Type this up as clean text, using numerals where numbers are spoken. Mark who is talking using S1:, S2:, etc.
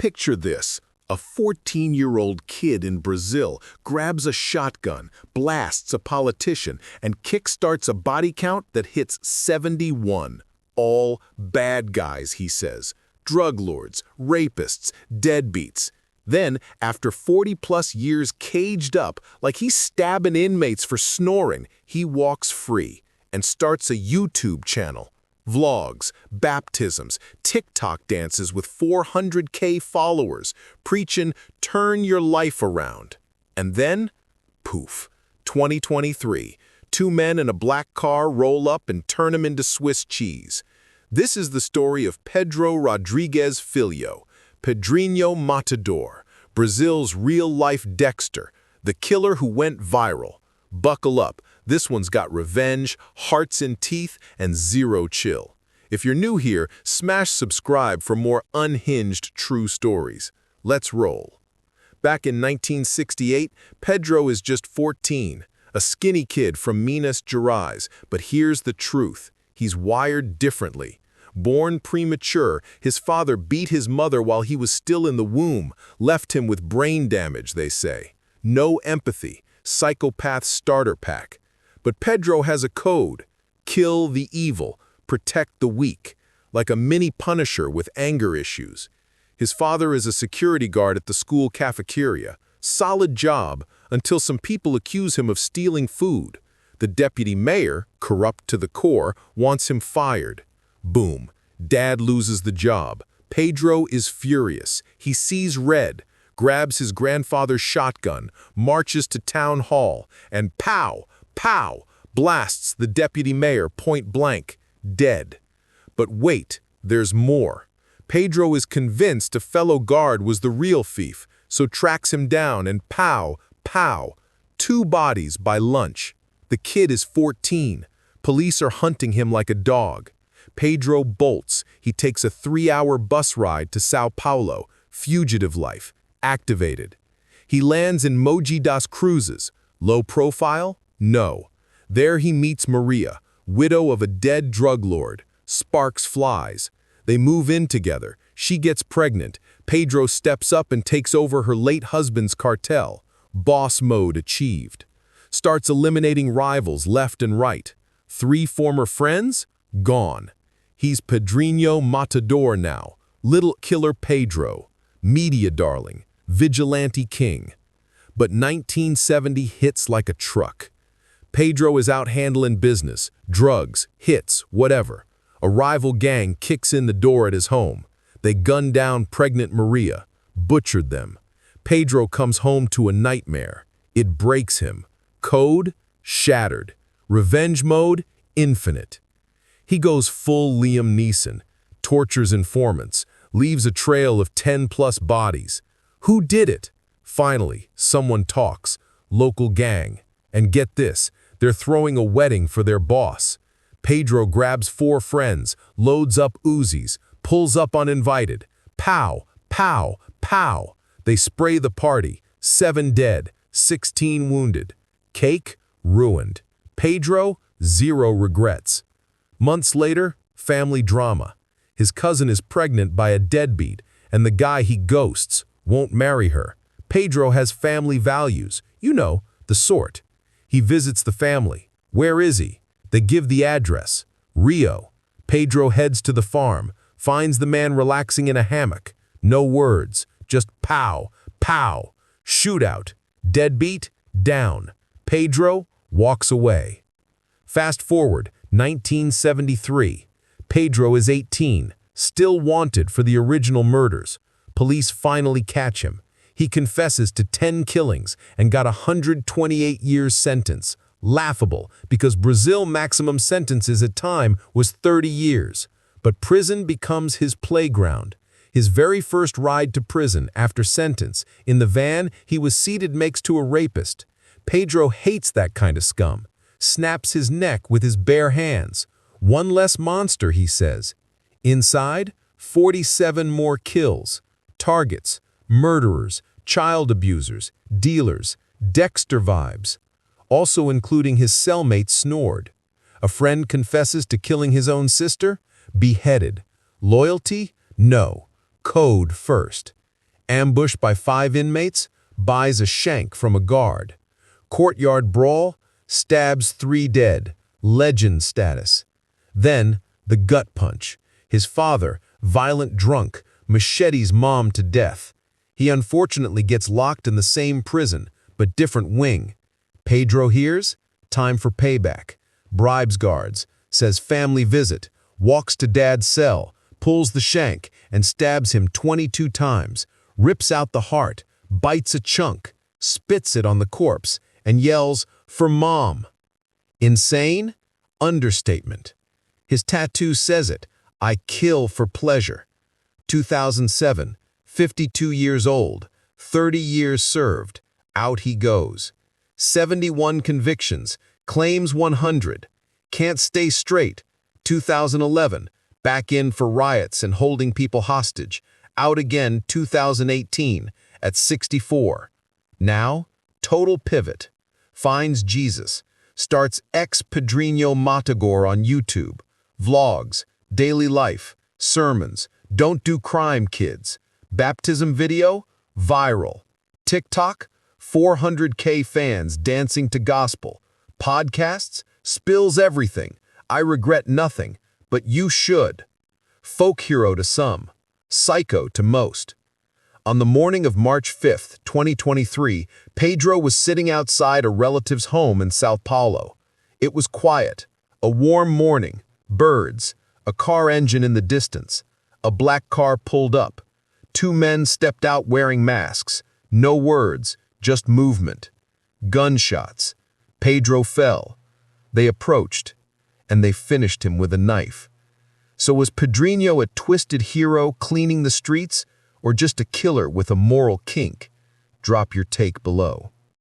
S1: Picture this. A 14-year-old kid in Brazil grabs a shotgun, blasts a politician, and kickstarts a body count that hits 71. All bad guys, he says. Drug lords, rapists, deadbeats. Then, after 40-plus years caged up, like he's stabbing inmates for snoring, he walks free and starts a YouTube channel. Vlogs, baptisms, TikTok dances with 400K followers, preaching, turn your life around. And then, poof, 2023. Two men in a black car roll up and turn him into Swiss cheese. This is the story of Pedro Rodrigues Filho, Pedrinho Matador, Brazil's real-life Dexter, the killer who went viral. Buckle up, this one's got revenge, hearts in teeth, and zero chill. If you're new here, smash subscribe for more unhinged true stories. Let's roll. Back in 1968, Pedro is just 14, a skinny kid from Minas Gerais, but here's the truth. He's wired differently. Born premature, his father beat his mother while he was still in the womb, left him with brain damage, they say. No empathy, psychopath starter pack. But Pedro has a code: kill the evil, protect the weak, like a mini Punisher with anger issues. His father is a security guard at the school cafeteria. Solid job, until some people accuse him of stealing food. The deputy mayor, corrupt to the core, wants him fired. Boom. Dad loses the job. Pedro is furious. He sees red, grabs his grandfather's shotgun, marches to town hall, and pow, pow, blasts the deputy mayor point blank, dead. But wait, there's more. Pedro is convinced a fellow guard was the real thief, so tracks him down and pow, pow, 2 bodies by lunch. The kid is 14. Police are hunting him like a dog. Pedro bolts. He takes a 3-hour bus ride to Sao Paulo, fugitive life, activated. He lands in Mogi das Cruzes. Low profile? No. There he meets Maria, widow of a dead drug lord. Sparks flies. They move in together. She gets pregnant. Pedro steps up and takes over her late husband's cartel. Boss mode achieved. Starts eliminating rivals left and right. 3 former friends? Gone. He's Pedrinho Matador now. Little killer Pedro. Media darling. Vigilante king. But 1970 hits like a truck. Pedro is out handling business, drugs, hits, whatever. A rival gang kicks in the door at his home. They gun down pregnant Maria, butchered them. Pedro comes home to a nightmare. It breaks him. Code? Shattered. Revenge mode? Infinite. He goes full Liam Neeson, tortures informants, leaves a trail of 10+ bodies. Who did it? Finally, someone talks. Local gang. And get this, they're throwing a wedding for their boss. Pedro grabs 4 friends, loads up Uzis, pulls up uninvited. Pow, pow, pow. They spray the party. 7 dead, 16 wounded. Cake? Ruined. Pedro? 0 regrets. Months later, family drama. His cousin is pregnant by a deadbeat, and the guy he ghosts won't marry her. Pedro has family values, you know, the sort. He visits the family. Where is he? They give the address. Rio. Pedro heads to the farm, finds the man relaxing in a hammock. No words, just pow, pow. Shootout. Deadbeat, down. Pedro walks away. Fast forward, 1973. Pedro is 18, still wanted for the original murders. Police finally catch him. He confesses to 10 killings and got a 128 years sentence. Laughable, because Brazil maximum sentences at time was 30 years. But prison becomes his playground. His very first ride to prison after sentence, in the van he was seated next to a rapist. Pedro hates that kind of scum. Snaps his neck with his bare hands. One less monster, he says. Inside, 47 more kills. Targets, murderers, child abusers, dealers, Dexter vibes. Also including his cellmate Snored. A friend confesses to killing his own sister? Beheaded. Loyalty? No. Code first. Ambushed by 5 inmates, buys a shank from a guard. Courtyard brawl, stabs 3 dead, legend status. Then, the gut punch. His father, violent drunk, machetes mom to death. He unfortunately gets locked in the same prison, but different wing. Pedro hears, time for payback. Bribes guards, says family visit, walks to dad's cell, pulls the shank and stabs him 22 times, rips out the heart, bites a chunk, spits it on the corpse, and yells, "For mom." Insane? Understatement. His tattoo says it, "I kill for pleasure." 2007, 52 years old, 30 years served, out he goes. 71 convictions, claims 100, can't stay straight. 2011, back in for riots and holding people hostage, out again 2018 at 64. Now, total pivot, finds Jesus, starts ex-Padrino Matagor on YouTube, vlogs, daily life, sermons, don't do crime kids, baptism video, viral, TikTok, 400K fans dancing to gospel, podcasts, spills everything, I regret nothing, but you should. Folk hero to some, psycho to most. On the morning of March 5, 2023, Pedro was sitting outside a relative's home in Sao Paulo. It was quiet, a warm morning, birds, a car engine in the distance. A black car pulled up. 2 men stepped out wearing masks. No words, just movement. Gunshots. Pedro fell. They approached, and they finished him with a knife. So was Padrino a twisted hero cleaning the streets, or just a killer with a moral kink? Drop your take below.